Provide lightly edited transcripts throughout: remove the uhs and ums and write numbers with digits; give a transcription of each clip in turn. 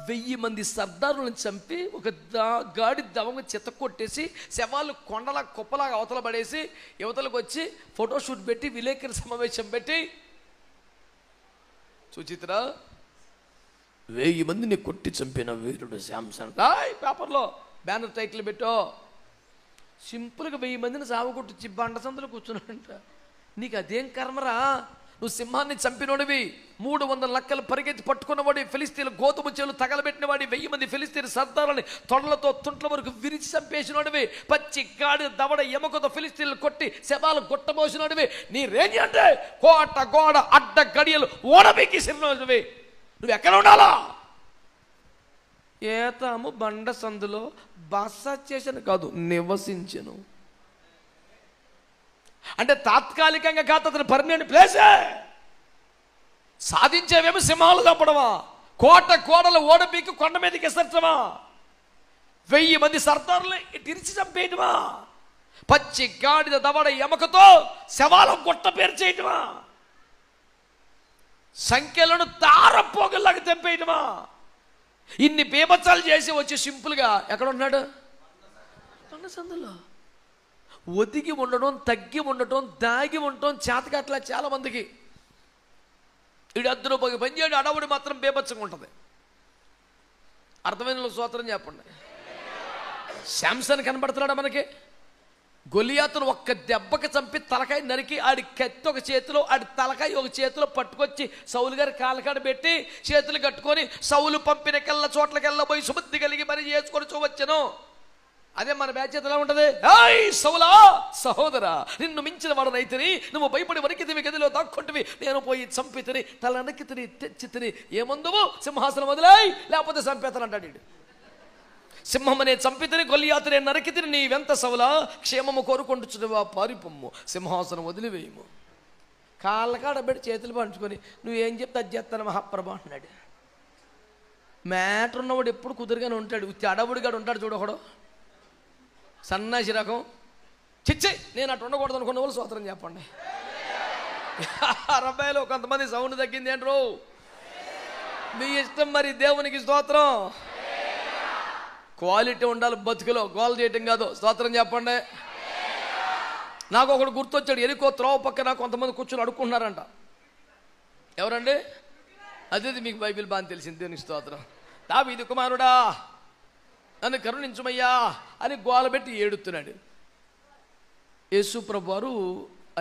1000 మంది సర్దారులను చంపి ఒక గాడి దవంగా చెత్త కొట్టేసి శవాలు కొండలా కుప్పలాగా అవతల పడేసి యువతలకు వచ్చి ఫోటోషూట్ పెట్టి విలేకరుల సమావేశం పెట్టి, సుచిత్ర 1000 మందిని కొట్టి చంపిన వీరుడు శాంసన్, పేపర్లో బ్యానర్ టైటిల్ పెట్టో. సింపుల్గా 1000 మందిని సాగుకొట్టి బండ సందులో కూర్చున్నాడంట. నీకు అదేం కర్మరా? నువ్వు సింహాన్ని చంపినోడివి, 300 లక్కలు పరిగెత్తి పట్టుకున్నవాడి, ఫిలిస్తీన్లు గోధుమ చేలు తగలబెట్టిన వాడి, 1000 మంది ఫిలిస్తీన్ సర్దారులని తొడలతో తుంట్ల వరకు విరిచి చంపేసినోడివి, పచ్చి గాడి దవడ ఎముకతో ఫిలిస్తీన్లు కొట్టి శవాలు గుట్టబోసినోడివి. నీ రేంజ్ అంటే కోట గోడ అడ్డ గడియలు ఓడబెక్కిసినోడివి. నువ్వు ఎక్కడ ఉండాలా? ఏతాము బండ సందులో బస చేశాను కాదు, నివసించను. అంటే తాత్కాలికంగా కాదు, అతను పర్మనెంట్ ప్లేసే. సాధించేవేమో సింహాలు చంపడమా, కోట కోడలు ఓడబీకి కొండ మీదకి ఎసర్చమా, 1000 మంది సర్దారులు ఇరిచి చంపేయటమా, పచ్చి గాడిద దవడ ఎమకతో శవాల గుట్ట పేరు చేయటమా, సంఖ్యలను తారపోగల్లాగా తెంపేయటమా. ఇన్ని బీభత్సాలు చేసి వచ్చి సింపుల్గా ఎక్కడ ఉన్నాడు? బండ సందులో. ఒదిగి ఉండడం, తగ్గి ఉండటం, దాగి ఉండటం చేతకట్లా చాలా మందికి. ఇడు 10 రూపాయలు పనిచేయడు, అడవుడి మాత్రం బేబచ్చంగా ఉంటుంది. అర్థమైన స్తోత్రం చెప్పండి. శాంసన్ కనబడుతున్నాడా మనకి? గొలియాతును ఒక్క దెబ్బకి చంపి తలకాయ నరికి ఆడి కత్తి ఒక చేతిలో, ఆడి తలకాయ ఒక చేతిలో పట్టుకొచ్చి సౌలు గారి కాలకాడ పెట్టి చేతులు కట్టుకొని సౌలు పంపిన కల్లా చోట్లకెల్లా పోయి సుబుద్ధి కలిగి మరి చేసుకొని చూవచ్చును. అదే మన బ్యాచ్ ఎలా ఉంటుంది? సౌలా సహోదరా, నిన్ను మించిన వాడనైతిని, నువ్వు భయపడి వణికితివి, గదిలో దాక్కుంటివి, నేను పోయి చంపితిని, తల నక్కితిని, తెచ్చితిని, ఏమందువు సింహాసనం వదిలాయి లేకపోతే చంపేతను అంటాడు. సింహం అనే చంపితిని, గొలియాతునే నరికితిని, నీవెంత సౌలా, క్షేమము కోరుకుంటుచువా, పారిపొమ్ము, సింహాసనం వదిలివేయము. కాళ్ళకాడ పెట్టి చేతులు పంచుకొని నువ్వేం చెప్తే అది చేస్తాను మహాప్రభ అంటున్నాడు. మ్యాటర్ ఉన్నవాడు ఎప్పుడు కుదురుగానే ఉంటాడు. అడవుడిగాడు ఉంటాడు చూడకూడదు, సన్నాసి రకం. చిచ్చి నేను అటు ఉండకూడదు అనుకున్న వాళ్ళు స్తోత్రం చెప్పండి. 60లో కొంతమంది సౌండ్ తగ్గింది ఏంట్రో, మీ ఇష్టం మరి, దేవునికి స్తోత్రం. క్వాలిటీ ఉండాలి బతుకులో, గోల్ చేయటం కాదు. స్తోత్రం చెప్పండి. నాకు ఒకడు గుర్తొచ్చాడు. ఎరుకో త్రోవ పక్కన కొంతమంది కూర్చొని అడుక్కుంటున్నారంట. ఎవరండి? అదే మీకు బైబిల్ బాగా తెలిసింది. దేవునికి స్తోత్రం. దావీదు కుమారుడా నన్ను కరుణించుమయ్యా అని గోలబెట్టి ఏడుతున్నాడు. యేసు ప్రభు వారు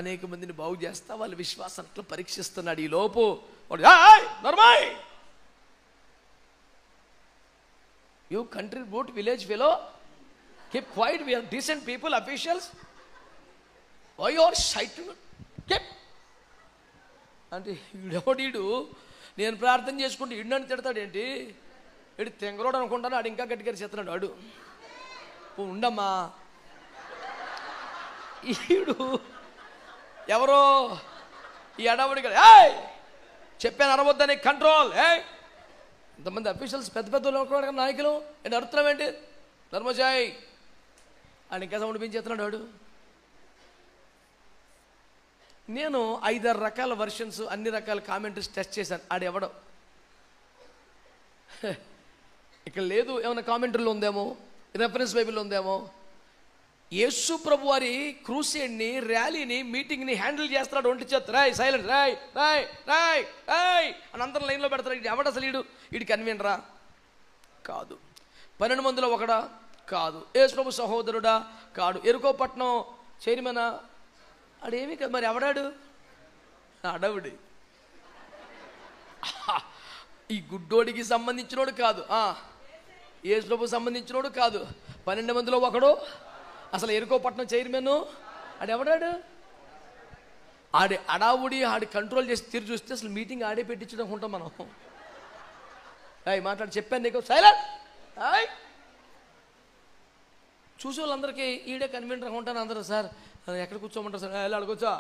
అనేక మందిని బాగు చేస్తా వాళ్ళ విశ్వాసాన్ని పరీక్షిస్తున్నాడు. ఈ లోపు నర్మాయ్, you country boot village fellow, keep quiet, we are decent people, officials, why you are shouting, keep అంటే ఈడెవడీడు నేను ప్రార్థన చేసుకుంటే ఈడని తిడతాడు ఏంటి? ఇడు తెంగరోడు అనుకుంటాను. ఆడు ఇంకా గట్టిగా చెప్తున్నాడు. ఆడు ఉండమ్మా, ఈడు ఎవరో ఈ అడవుడిగా చెప్పాను అనవద్దని కంట్రోల్. ఇంతమంది అఫీషియల్స్ పెద్ద పెద్ద నాయకులు ఏంటి అడుగుతున్నాం ఏంటి? ధర్మజాయ్ ఆడు ఇంకా సౌండ్ పెంచేస్తున్నాడు. ఆడు నేను 5-6 రకాల వర్షన్స్, అన్ని రకాల కామెంట్రీస్ టెస్ట్ చేశాను. ఆడు ఎవడో ఇక్కడ లేదు. ఏమైనా కామెంటరీలో ఉందేమో, రెఫరెన్స్ బైబిల్లో ఉందేమో. యేసు ప్రభు వారి క్రూసేడ్ని, ర్యాలీని, మీటింగ్ని హ్యాండిల్ చేస్తున్నాడు. ఒంటి చేత రాయ్, సైలెంట్, రాయ్ రాయ్ రాయ్ రాయ్ అని అందరం లైన్లో పెడతాడు. ఇది ఎవడు అసలు? వీడి కన్వీనరా? కాదు. 12 మందిలో ఒకడా? కాదు. యేసు ప్రభు సహోదరుడా? కాదు. ఎరుకోపట్నం చైర్మనా? ఆడేమీ కాదు. మరి ఎవడాడు? అడవుడి. ఈ గుడ్డోడికి సంబంధించినోడు కాదు, యేసు ప్రభు సంబంధించినోడు కాదు. 12 మందిలో ఒకడు. అసలు ఎరుకోపట్నం చైర్మన్ ఆడెవడాడు? ఆడి అడావుడి ఆడి కంట్రోల్ చేసి తిరిగి చూస్తే అసలు మీటింగ్ ఆడే పెట్టించడం ఉంటాం మనం. మాట్లాడి చెప్పాను నీకు, సైలెంట్. చూసే వాళ్ళందరికీ ఈడే కన్వీనర్ ఉంటాను. అందరూ సార్ ఎక్కడ కూర్చోమంటారు సార్? ఎలా అడగొచ్చా?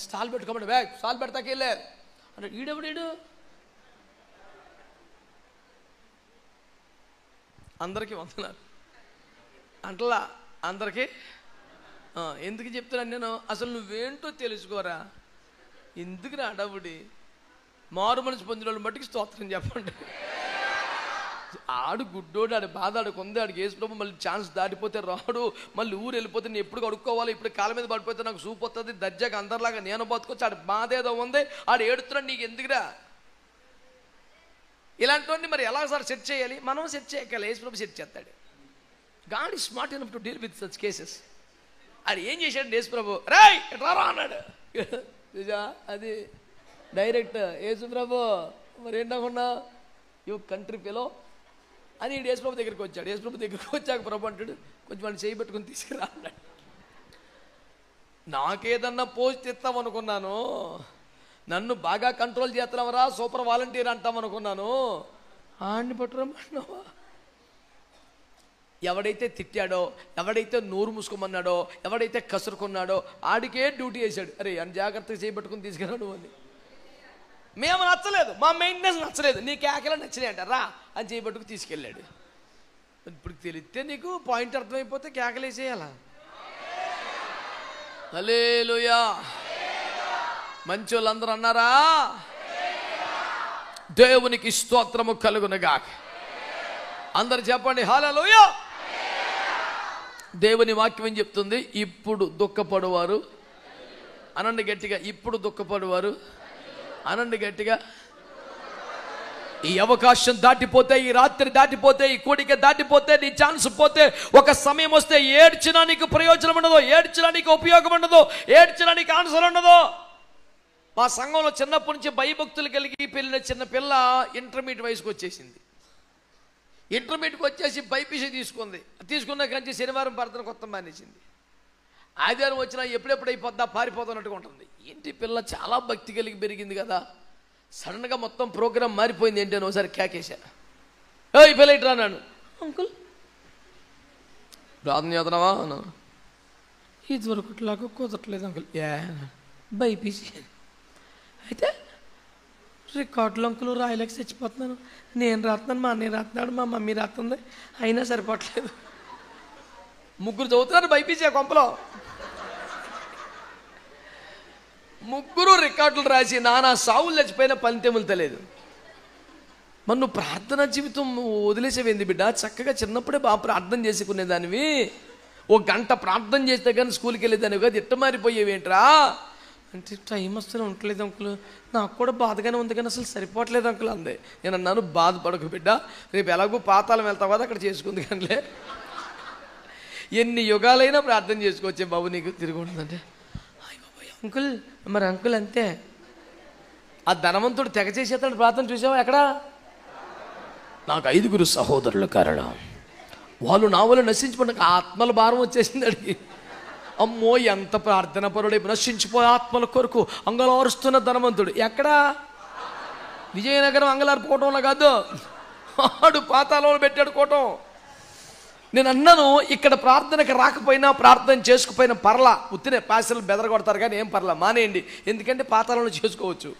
స్టాల్ పెట్టుకోమంటే బ్యాగ్ స్టాల్ పెడతాకి వెళ్ళే అంటే ఈడెవడీడు? అందరికీ వందనాలు అంటలా, అందరికీ ఎందుకు చెప్తున్నాను నేను? అసలు నువ్వేంటో తెలుసుకోరా. ఎందుకు రా అడవుడి? మారు మనసు పొందిన వాళ్ళు మట్టికి స్తోత్రం చెప్పండి. ఆడు గుడ్డోడు, ఆడు బాధ ఆడుకుంది, ఆడికి యేసుప్రభు మళ్ళీ ఛాన్స్ దాటిపోతే రాడు, మళ్ళీ ఊరు వెళ్ళిపోతే నేను ఎప్పుడు కడుక్కోవాలి, ఇప్పుడు కాళ్ళ మీద పడిపోతే నాకు సూప్ వస్తుంది, దర్జాగా అందరిలాగా నేను బతుకొచ్చి ఆడి బాధ ఏదో ఉంది, ఆడు ఏడుతున్నాడు, నీకు ఎందుకురా? ఇలాంటివన్నీ మరి ఎలా సార్ సెట్ చేయాలి? మనం సెట్ చేయగల, యేసుప్రభు సెట్ చేస్తాడు. God is smart enough to deal with such cases. అది ఏం చేశాడు యేసుప్రభు? రేయ్ ఎట్లా అన్నాడు. అది డైరెక్ట్ యేసుప్రభు మరి ఏంటనుకున్నా, యూ కంట్రీ పిలో అని యేసుప్రభు దగ్గరికి వచ్చాడు. యేసుప్రభు దగ్గరికి వచ్చాక ప్రభు అంటాడు, కొంచెం వాడిని చేయి పెట్టుకుని తీసుకురా అన్నాడు. నాకేదన్నా పోస్ట్ ఇస్తామనుకున్నాను, నన్ను బాగా కంట్రోల్ చేస్తున్నావరా, సూపర్ వాలంటీర్ అంటామనుకున్నాను, ఆడిని పట్టురమ్మన్నావా? ఎవడైతే తిట్టాడో, ఎవడైతే నోరు మూసుకోమన్నాడో, ఎవడైతే కసురుకున్నాడో ఆడికే డ్యూటీ వేశాడు. అరే అని జాగ్రత్తగా చేపెట్టుకుని తీసుకురాడు అని. మేము నచ్చలేదు, మా మెయింటెనెన్స్ నచ్చలేదు, నీ కేకలు నచ్చినాయి అంటారా అని చేపట్టుకు తీసుకెళ్ళాడు. ఇప్పుడు తెలిస్తే నీకు పాయింట్ అర్థమైపోతే కేకలేసేయాలా? హల్లెలూయా. మంచి వాళ్ళందరూ అన్నారా? దేవునికి స్తోత్రము కలుగునుగాక. అందరు చెప్పండి హల్లెలూయా. దేవుని వాక్యం ఏం చెప్తుంది? ఇప్పుడు దుఃఖపడువారు అనండి గట్టిగా, ఇప్పుడు దుఃఖపడువారు అనండి గట్టిగా. ఈ అవకాశం దాటిపోతే, ఈ రాత్రి దాటిపోతే, ఈ కోడిక దాటిపోతే, నీ ఛాన్స్ పోతే, ఒక సమయం వస్తే ఏడ్చినా నీకు ప్రయోజనం ఉండదు, ఏడ్చినా నీకు ఉపయోగం ఉండదు, ఏడ్చినా నీకు ఆన్సర్ ఉండదు. మా సంఘంలో చిన్నప్పటి నుంచి భయభక్తులు కలిగి పెళ్ళిన చిన్న పిల్ల ఇంటర్మీడియట్ వయసుకు వచ్చేసింది. ఇంటర్మీడియట్కి వచ్చేసి బైపీసీ తీసుకున్న కంచి శనివారం ప్రార్థన కొత్త మానేసింది. ఆదివారం వచ్చినా ఎప్పుడెప్పుడు అయిపోద్దా పారిపోతున్నట్టుగా ఉంటుంది. ఏంటి పిల్ల చాలా భక్తి కలిగి పెరిగింది కదా, సడన్గా మొత్తం ప్రోగ్రాం మారిపోయింది ఏంటి అని ఒకసారి కేకేశాను. ఈ పిల్ల ఇట్రా అన్నాను. అంకుల్ ప్రార్థన చేస్తున్నావా అన్నా. ఇది వరకుట్లాగా కుదరట్లేదు అంకుల్. బైపీసీ అయితే రికార్డులు అంకులు రాయలేక చచ్చిపోతున్నాను. నేను రాస్తున్నాను, మా అన్నయ్య రాస్తున్నాడు, మా మమ్మీ రాస్తుంది, అయినా సరిపోవట్లేదు. ముగ్గురు చదువుతున్నారు బైపీసీ ఆ కొంపలో. ముగ్గురు రికార్డులు రాసి నానా సావులు చచ్చిపోయిన ఫలితములు తెలియదు. మరి నువ్వు ప్రార్థనా జీవితం వదిలేసేవేంది బిడ్డ? చక్కగా చిన్నప్పుడే బాగా ప్రార్థన చేసుకునేదానివి. ఓ గంట ప్రార్థన చేస్తే కానీ స్కూల్కి వెళ్ళేదానివి కదా, ఇట్ట మారిపోయేవేంట్రా అంటే టైం వస్తూనే ఉండట్లేదు అంకుల్, నాకు కూడా బాధగానే ఉంది కానీ అసలు సరిపోవట్లేదు అంకుల్ అందే. నేను అన్నాను, బాధపడకు బిడ్డ, రేపు ఎలాగో పాతాళం వెళ్తావు కదా, అక్కడ చేసుకుంది కానిలే, ఎన్ని యుగాలైనా ప్రార్థన చేసుకోవచ్చే బాబు, నీకు తిరిగి ఉంటుందంటే. అంకుల్ మరి అంకుల్ అంతే, ఆ ధనవంతుడు తెగ చేసేస్తాడు ప్రార్థన. చూసావా ఎక్కడ? నాకు 5 సహోదరుల కారణం, వాళ్ళు నా వల్ల నశించిపోయిన ఆత్మల భారం వచ్చేసింది అడిగి. అమ్మో ఎంత ప్రార్థన పరుడు, నశించిపోయే ఆత్మల కొరకు అంగలారుస్తున్న ధనవంతుడు ఎక్కడా? విజయనగరం అంగలార్పుకోవటంలో కాదు, ఆడు పాతాళంలో పెట్టాడు కోటం. నేను అన్నాను, ఇక్కడ ప్రార్థనకి రాకపోయినా ప్రార్థన చేసుకుపోయిన పర్లా, ఉత్తినే పాసలు బెదరగొడతారు కానీ ఏం పర్లా, మానేయండి, ఎందుకంటే పాతాళంలో చేసుకోవచ్చు,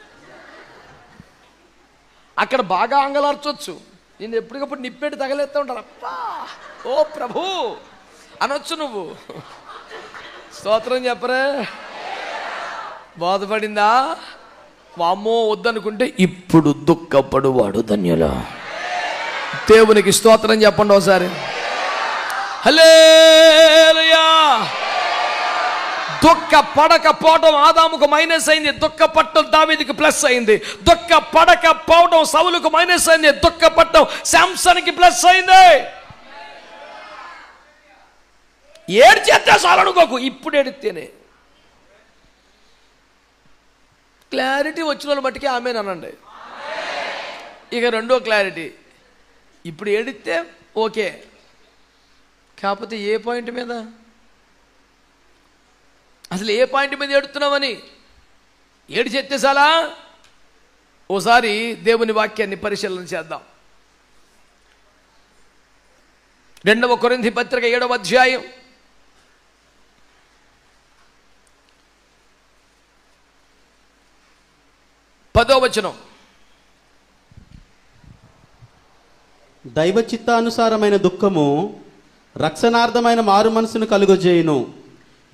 అక్కడ బాగా అంగలార్చవచ్చు. నేను ఎప్పటికప్పుడు నిప్పెట్టి తగలేస్తూ ఉంటాను. అప్పా ఓ ప్రభు అనొచ్చు నువ్వు. స్తోత్రం చెప్పరే. బాధపడిందా? వామ్మో వద్దనుకుంటే ఇప్పుడు దుఃఖపడువాడు ధన్యులు. దేవునికి స్తోత్రం చెప్పండి ఒకసారి. హల్లెలూయా. దుఃఖ పడకపోవడం ఆదాముకు మైనస్ అయింది, దుఃఖపట్టడం దావీదుకి ప్లస్ అయింది. దుఃఖ పడకపోవడం సౌలుకు మైనస్ అయింది, దుఃఖపట్టడం శాంసన్కి ప్లస్ అయింది. ఏడ్చేస్తే చాలనుకోకు, ఇప్పుడు ఏడితేనే. క్లారిటీ వచ్చిన వాళ్ళు మట్టుకే ఆమేనండి. ఇక రెండో క్లారిటీ, ఇప్పుడు ఏడితే ఓకే, కాకపోతే ఏ పాయింట్ మీద, అసలు ఏ పాయింట్ మీద ఏడుతున్నామని ఏడిచేస్తే చాలా. ఓసారి దేవుని వాక్యాన్ని పరిశీలన చేద్దాం. 2వ కొరింథీ పత్రిక 7వ అధ్యాయం 10వ వచనం. దైవ చిత్తానుసారమైన దుఃఖము రక్షణార్థమైన మారు మనసును కలుగజేయును.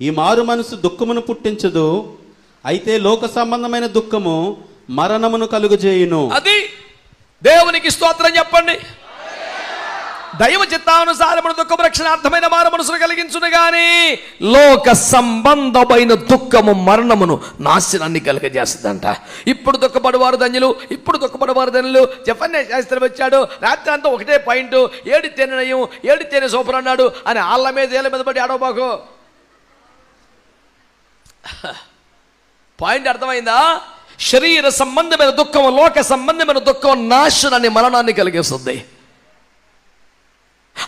ఈ మారు మనసు దుఃఖమును పుట్టించదు, అయితే లోక సంబంధమైన దుఃఖము మరణమును కలుగజేయును. అది దేవునికి స్తోత్రం చెప్పండి. దైవ చిత్తానుసారమైన దుఃఖము రక్షణార్థమైన మారు మనసును కలిగించును గాని లోక సంబంధమైన దుఃఖము మరణమును నాశనాన్ని కలిగజేస్తుందంట. ఇప్పుడు దుఃఖపడవారు ధన్యులు, ఇప్పుడు దుఃఖపడవారు ధన్యులు. జపన్య శాస్త్రం వచ్చాడు, రాత్రి అంతా ఒకటే పాయింట్, ఏడితేనే నయం, ఏడితేనే సూపర్ అన్నాడు అని ఆళ్ళ మీద ఏళ్ళ మీద పడి ఆడవబాకు. పాయింట్ అర్థమైందా? శరీర సంబంధమైన దుఃఖం, లోక సంబంధమైన దుఃఖం నాశనాన్ని, మరణాన్ని కలిగిస్తుంది.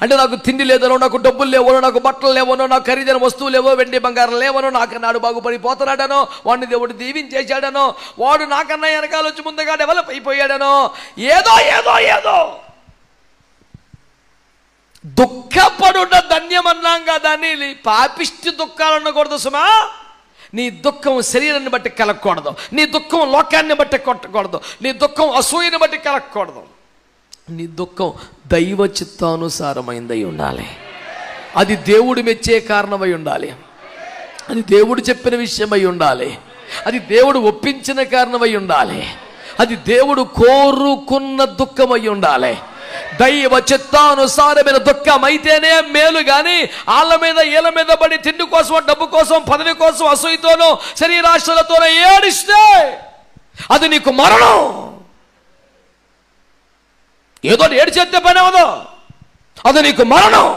అంటే నాకు తిండి లేదనో, నాకు డబ్బులు లేవనో, నాకు బట్టలు లేవనో, నాకు ఖరీదైన వస్తువులు లేవో, వెండి బంగారం లేవనో, నాకన్నాడు బాగుపడిపోతున్నాడనో, వాడిని దేవుడు దీవించేశాడనో, వాడు నాకన్నా వెనకాల వచ్చి ముందుగా డెవలప్ అయిపోయాడనో, ఏదో ఏదో ఏదో దుఃఖపడుట ధన్యమన్నాం కదా అని పాపిష్టి దుఃఖాలు అనకూడదు సుమా. నీ దుఃఖం శరీరాన్ని బట్టి కలగకూడదు, నీ దుఃఖం లోకాన్ని బట్టి కొట్టకూడదు, నీ దుఃఖం అసూయని బట్టి కలగకూడదు. నీ దుఃఖం దైవ చిత్తానుసారమైందై ఉండాలి. అది దేవుడు మెచ్చే కారణమై ఉండాలి, అది దేవుడు చెప్పిన విషయమై ఉండాలి, అది దేవుడు ఒప్పించిన కారణమై ఉండాలి, అది దేవుడు కోరుకున్న దుఃఖమై ఉండాలి. దైవ చిత్తానుసారమైన దుఃఖం అయితేనే మేలు గాని వాళ్ళ మీద వీళ్ళ మీద పడి తిండి కోసం, డబ్బు కోసం, పదవి కోసం, అసూయతోనో శరీరాశలతోనో ఏడిస్తే అది నీకు మరణం. ఏదో ఏడు చేస్తే పని అవదు, అది నీకు మరణం.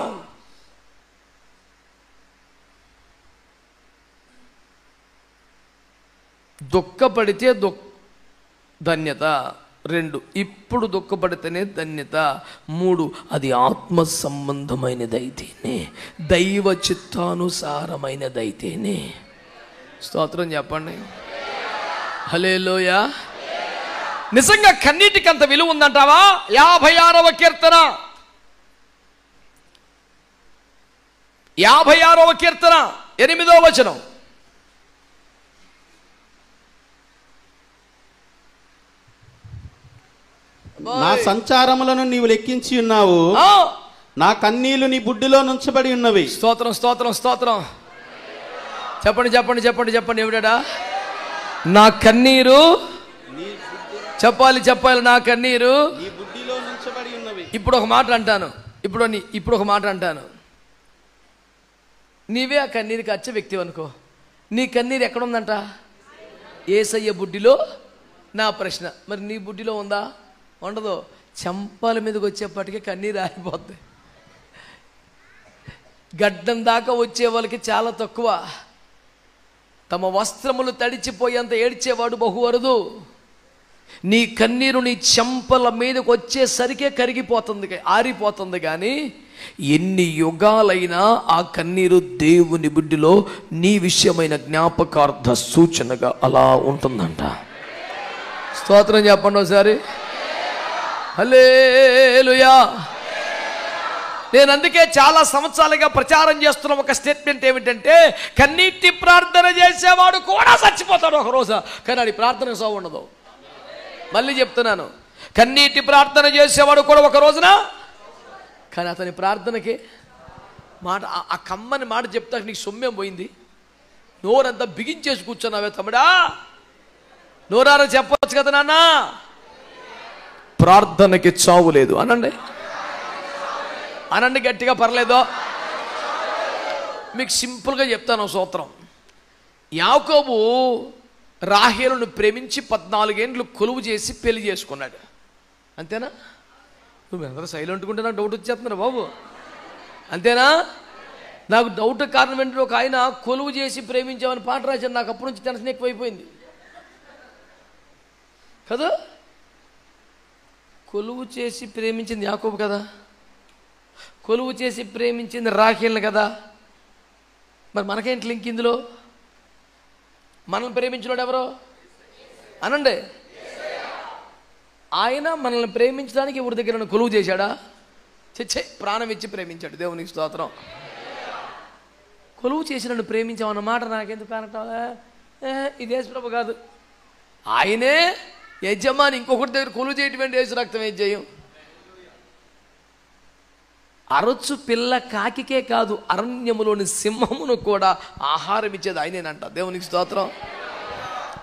దుఃఖపడితే ధన్యత. 2, ఇప్పుడు దుఃఖపడితేనే ధన్యత. 3, అది ఆత్మ సంబంధమైనదైతేనే, దైవ చిత్తానుసారమైనదైతేనే. స్తోత్రం చెప్పండి. హల్లెలూయా. నిజంగా కన్నీటికి అంత విలువ ఉందంటావా? 56వ కీర్తన 56వ కీర్తన 8వ వచనం. నా సంచారములను నీవు లెక్కించి ఉన్నావు, నా కన్నీళ్లు నీ బుడ్డిలో నుంచబడి ఉన్నవి. స్తోత్రం స్తోత్రం స్తోత్రం. చెప్పండి చెప్పండి చెప్పండి చెప్పండి. ఎవడా నా కన్నీరు? చెప్పాలి చెప్పాలి. నా కన్నీరు నీ బుడ్డిలో నుంచబడి ఉన్నవి. ఇప్పుడు ఒక మాట అంటాను, ఇప్పుడు ఒక మాట అంటాను. నీవే ఆ కన్నీరుకి వచ్చే వ్యక్తి అనుకో, నీ కన్నీరు ఎక్కడుందంట? యేసయ్య బుడ్డిలో. నా ప్రశ్న, మరి నీ బుడ్డిలో ఉందా? ఉండదు. చెంపల మీదకి వచ్చేప్పటికీ కన్నీరు ఆరిపోద్ది. గడ్డం దాకా వచ్చే వాళ్ళకి చాలా తక్కువ. తమ వస్త్రములు తడిచిపోయేంత ఏడ్చేవాడు బహు అరుదు. నీ కన్నీరు నీ చెంపల మీదకి వచ్చేసరికే కరిగిపోతుంది, ఆరిపోతుంది. కానీ ఎన్ని యుగాలైనా ఆ కన్నీరు దేవుని బుడ్డిలో నీ విషయమైన జ్ఞాపకార్థ సూచనగా అలా ఉంటుందంట. స్తోత్రం చెప్పండి ఒకసారి. హల్లెలూయా. నేను అందుకే చాలా సంవత్సరాలుగా ప్రచారం చేస్తున్న ఒక స్టేట్మెంట్ ఏమిటంటే, కన్నీటి ప్రార్థన చేసేవాడు కూడా చచ్చిపోతాడు ఒక రోజు, కానీ అది ప్రార్థనకు సావు ఉండదు. మళ్ళీ చెప్తున్నాను, కన్నీటి ప్రార్థన చేసేవాడు కూడా ఒక రోజున, కానీ అతని ప్రార్థనకి మాట, ఆ కమ్మని మాట చెప్తా నీకు సొమ్మేం పోయింది. నోరంతా బిగించేసి కూర్చున్నావే తమ్ముడా, నోరారా చెప్పవచ్చు కదా నాన్న. ప్రార్థనకి చావు లేదు అనండి, అనండి గట్టిగా, పర్లేదో. మీకు సింపుల్గా చెప్తాను సూత్రం. యాకోబు రాహేలును ప్రేమించి 14 ఏండ్లు కొలువు చేసి పెళ్లి చేసుకున్నాడు. అంతేనా? నువ్వు అందరూ సైలెంట్గా ఉంటే నాకు డౌట్ వచ్చేస్తున్నారు బాబు. అంతేనా? నాకు డౌట్ కారణం ఏంటంటే, ఒక ఆయన కొలువు చేసి ప్రేమించామని పాట రాశాను. నాకు అప్పటి నుంచి టెన్షన్ ఎక్కువైపోయింది కదా. కొలువు చేసి ప్రేమించింది యాకోబు కదా, కొలువు చేసి ప్రేమించింది రాహేలు కదా. మరి మనకేంటి లింక్ ఇందులో? మనల్ని ప్రేమించినోడు ఎవరో అనండి. ఆయన మనల్ని ప్రేమించడానికి ఎవరి దగ్గర కొలువు చేశాడా? చచ్చే, ప్రాణం ఇచ్చి ప్రేమించాడు. దేవునికి స్తోత్రం. కొలువు చేసి నన్ను ప్రేమించామన్నమాట నాకెందుకు కానటం? ఇది యేసుప్రభు కాదు, ఆయనే యజమాని. ఇంకొకటి దగ్గర కొలువు చేయటం యేసు రక్తం ఏం చేయం. అరచు పిల్ల కాకికే కాదు, అరణ్యములోని సింహమును కూడా ఆహారం ఇచ్చేది ఆయనేనంట. దేవునికి స్తోత్రం.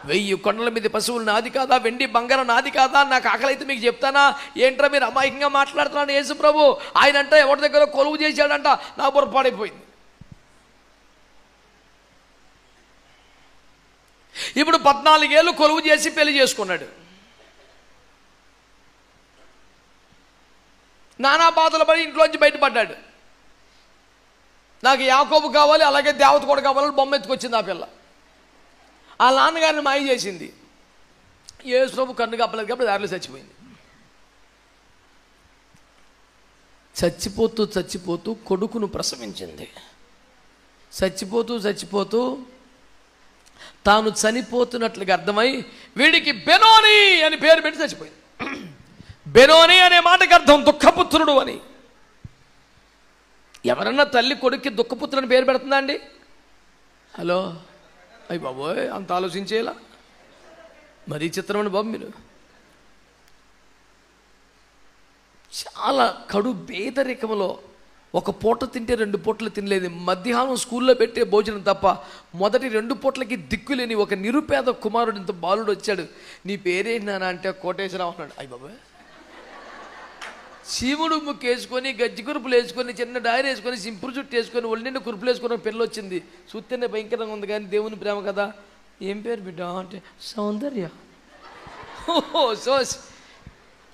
1000 కొండల మీద పశువులు నాది కాదా, వెండి బంగారం నాది కాదా, నాకు ఆకలి అయితే మీకు చెప్తానా, ఏంట్రా మీరు అమాయకంగా మాట్లాడుతున్నాను యేసు ప్రభు. ఆయన అంటే ఎవరి దగ్గర కొలువు చేశాడంట, నా పొరపాడైపోయింది. ఇప్పుడు 14 ఏళ్ళు కొలువు చేసి పెళ్లి చేసుకున్నాడు. నానా బాధలు పడి ఇంట్లోంచి బయటపడ్డాడు. నాకు యాకోబు కావాలి, అలాగే దేవత కూడా కావాలని బొమ్మ ఎత్తుకొచ్చింది ఆ పిల్ల. ఆ నాన్నగారిని మాయ చేసింది. యేసు ప్రభు కన్ను కప్పలేదు కాబట్టి దారిలో చచ్చిపోయింది. చచ్చిపోతూ చచ్చిపోతూ కొడుకును ప్రసవించింది. చచ్చిపోతూ చచ్చిపోతూ తాను చనిపోతున్నట్లుగా అర్థమై వీడికి బెనోని అని పేరు పెట్టి చచ్చిపోయింది. బెనోని అనే మాటకి అర్థం దుఃఖపుత్రుడు అని. ఎవరన్నా తల్లి కొడుక్కి దుఃఖపుత్రుని పేరు పెడుతుందా అండి? హలో, అయ్యి బాబోయ్, అంత ఆలోచించేలా మరీ చిత్రమైన బాబు మీరు. చాలా కడు పేదరికంలో ఒక పూట తింటే 2 పూటలు తినలేదు. మధ్యాహ్నం స్కూల్లో పెట్టే భోజనం తప్ప మొదటి 2 పూటలకి దిక్కులేని ఒక నిరుపేద కుమారుడు ఇంత బాలుడు వచ్చాడు. నీ పేరేంటి నాన్న అంటే కోటేశ్వరరావు అన్నాడు. అయ్యి బాబోయ్, శివుడు ముక్కు వేసుకొని, గజ్జి కురుపులు వేసుకొని, చిన్న డైరీ వేసుకొని, సింపుల్ చుట్టూ వేసుకొని, ఒళ్ళిండి కురుపులు వేసుకొని ఒక పిల్ల వచ్చింది. చూస్తేనే భయంకరంగా ఉంది కానీ దేవుని ప్రేమ కదా. ఏం పేరు బిడ్డ అంటే సౌందర్య. ఓహో, సో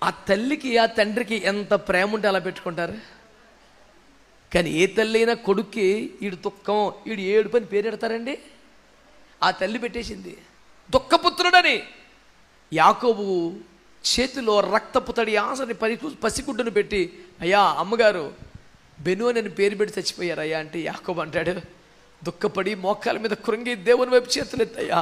ఆ తల్లికి ఆ తండ్రికి ఎంత ప్రేమ ఉంటే అలా పెట్టుకుంటారు. కానీ ఏ తల్లి అయినా కొడుక్కి ఈడు దుఃఖం, ఈడు ఏడుపు అని పేరు పెడతారండి. ఆ తల్లి పెట్టేసింది దుఃఖపుత్రుడని. యాకోబు చేతిలో రక్తపు తడి ఆసని పసిగుడ్డును పెట్టి, అయ్యా అమ్మగారు బెను అని పేరు పెట్టి చచ్చిపోయారు అయ్యా అంటే, యాకోబు అంటాడు దుఃఖపడి మోకాల మీద కృంగి దేవుని వైపు చేతులెత్తయ్యా.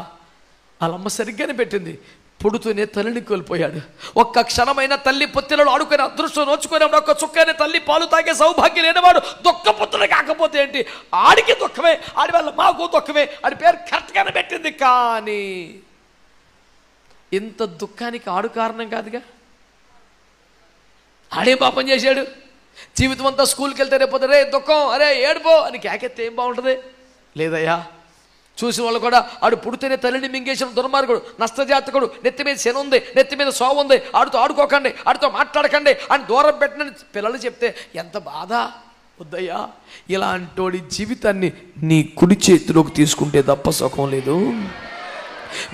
వాళ్ళమ్మ సరిగ్గానే పెట్టింది. పుడుతూనే తల్లిని కోల్పోయాడు. ఒక్క క్షణమైన తల్లి పొత్తిలలో ఆడుకొని అదృష్టం నోచుకొని ఒక్క చుక్కనే తల్లి పాలు తాగే సౌభాగ్యం లేనివాడు దుఃఖపుత్రుడు కాకపోతే ఏంటి? ఆడికి దుఃఖమే, ఆడి వల్ల మాకు దుఃఖమే. ఆడి పేరు కరెక్ట్గానే పెట్టింది. కానీ ఇంత దుఃఖానికి ఆడు కారణం కాదుగా. ఆడే పాపం చేశాడు. జీవితం అంతా స్కూల్కి వెళ్తే రేపు రే దుఃఖం, అరే ఏడుపో అని కేకెత్తే ఏం బాగుంటుంది? లేదయ్యా. చూసిన వాళ్ళు కూడా ఆడు పుడితేనే తల్లిని మింగేసిన దుర్మార్గుడు, నష్టజాతకుడు, నెత్తి మీద శని ఉంది, నెత్తి మీద సోవ ఉంది, ఆడితో ఆడుకోకండి, ఆడితో మాట్లాడకండి అని దూరం పెట్టినని పిల్లలు చెప్తే ఎంత బాధ. వద్దయ్యా, ఇలాంటి జీవితాన్ని నీ కుడి చేతిలోకి తీసుకుంటే తప్ప సుఖం లేదు.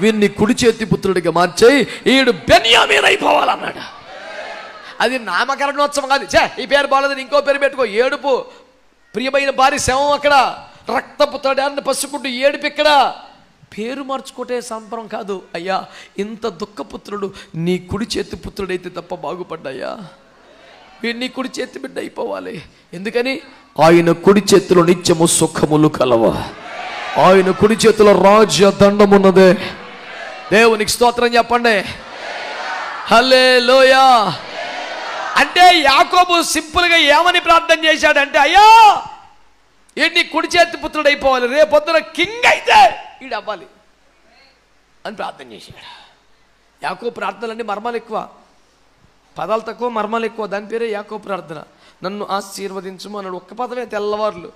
వీరిని కుడి చేతి పుత్రుడిగా మార్చేయి, ఈడు బెన్యామీన్ అయిపోవాలన్నాడు. అది నామకరణోత్సవం కాదు. ఈ పేరు బాగాలేదని ఇంకో పేరు పెట్టుకో. ఏడుపు, ప్రియమైన భార్య శవం అక్కడ, రక్తపు తడాన్ని పసుపుట్టు ఏడుపు ఇక్కడ. పేరు మార్చుకోటే సంబరం కాదు. అయ్యా, ఇంత దుఃఖపుత్రుడు నీ కుడి చేతి పుత్రుడైతే తప్ప బాగుపడ్డాయ్యా. వీడు నీ కుడి చేతి బిడ్డ అయిపోవాలి. ఎందుకని? ఆయన కుడి చేతిలో నిత్యము సుఖములు కలవ, ఆయన కుడి చేతిలో రాజ్యదండమున్నదే. దేవునికి స్తోత్రం చెప్పండి. హల్లెలూయా. అంటే యాకోబు సింపుల్గా ఏమని ప్రార్థన చేశాడంటే, అయ్యా ఈయన్ని కుడి చేతి పుత్రుడు అయిపోవాలి, రేపొద్దున కింగ్ అయితే ఈడు అవ్వాలి అని ప్రార్థన చేశాడు. యాకోబు ప్రార్థనలన్నీ మర్మాలు ఎక్కువ, పదాలు తక్కువ, మర్మాలు ఎక్కువ. దాని పేరే యాకోబు ప్రార్థన. నన్ను ఆశీర్వదించుము అన్నాడు. ఒక్క పదమే, తెల్లవారులు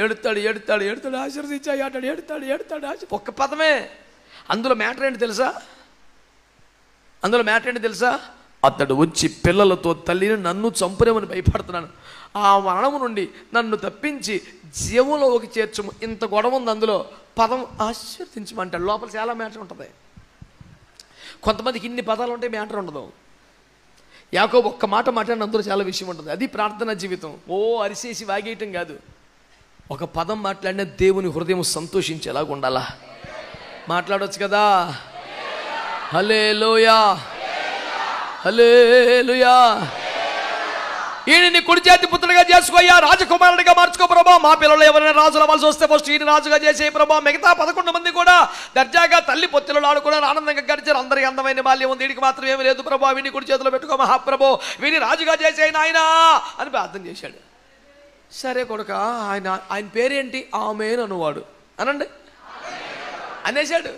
ఏడుతాడు ఏడుతాడు ఏడుతాడు, ఆశీర్వదించాయి అంటాడు, ఏడుతాడు ఏడుతాడు, ఒక్క పదమే. అందులో మ్యాటర్ ఏంటి తెలుసా? అతడు వచ్చి పిల్లలతో తల్లిని నన్ను చంపునేమని భయపడుతున్నాను, ఆ మరణము నుండి నన్ను తప్పించి జీవంలోకి చేర్చము. ఇంత గొడవ ఉంది అందులో. పదం ఆశీర్వదించమంటాడు. లోపల చాలా మ్యాటర్ ఉంటుంది. కొంతమందికి ఇన్ని పదాలు ఉంటే మ్యాటర్ ఉండదు. యాకోబు ఒక్క మాట మాట్లాడిన అందులో చాలా విషయం ఉంటుంది. అది ప్రార్థనా జీవితం. ఓ అరిసేసి వాగేయటం కాదు. ఒక పదం మాట్లాడిన దేవుని హృదయం సంతోషించేలాగా ఉండాలా. మాట్లాడవచ్చు కదా. హల్లెలూయా, హల్లెలూయా. ఈయన్ని కుడి చేతి పుత్రుడిగా చేసుకోయ్యా, రాజకుమారుడిగా మార్చుకో ప్రభా. మా పిల్లలు ఎవరైనా రాజులు అవ్వాల్సి వస్తే ఫస్ట్ ఈయన రాజుగా చేసే ప్రభా. మిగతా 11 మంది కూడా దర్జాగా తల్లి పొత్తిలో ఆడుకున్నారు, ఆనందంగా గడిచారు. అందరికీ అందమైన బాల్యం ఉంది, వీడికి మాత్రం ఏమీ లేదు ప్రభా. వీడిని కుడి చేతిలో పెట్టుకో మహాప్రభో, వీడిని రాజుగా చేసే నాయనా అని ప్రార్థన చేశాడు. సరే కొడుక, ఆయన పేరేంటి? ఆమేన్ అనువాడు అనండి అనేసాడు.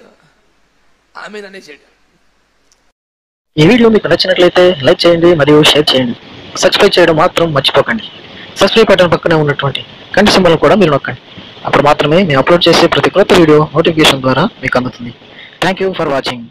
ఆమేన్ అనేసాడు. ఈ వీడియో మీకు నచ్చినట్లయితే లైక్ చేయండి మరియు షేర్ చేయండి. సబ్స్క్రైబ్ చేయడం మాత్రం మర్చిపోకండి. సబ్స్క్రైబ్ బటన్ పక్కనే ఉన్నటువంటి గంట సింబల్ కూడా మీరు నొక్కండి. అప్పుడు మాత్రమే మేము అప్లోడ్ చేసే ప్రతి కొత్త వీడియో నోటిఫికేషన్ ద్వారా మీకు అందుతుంది. Thank you for watching.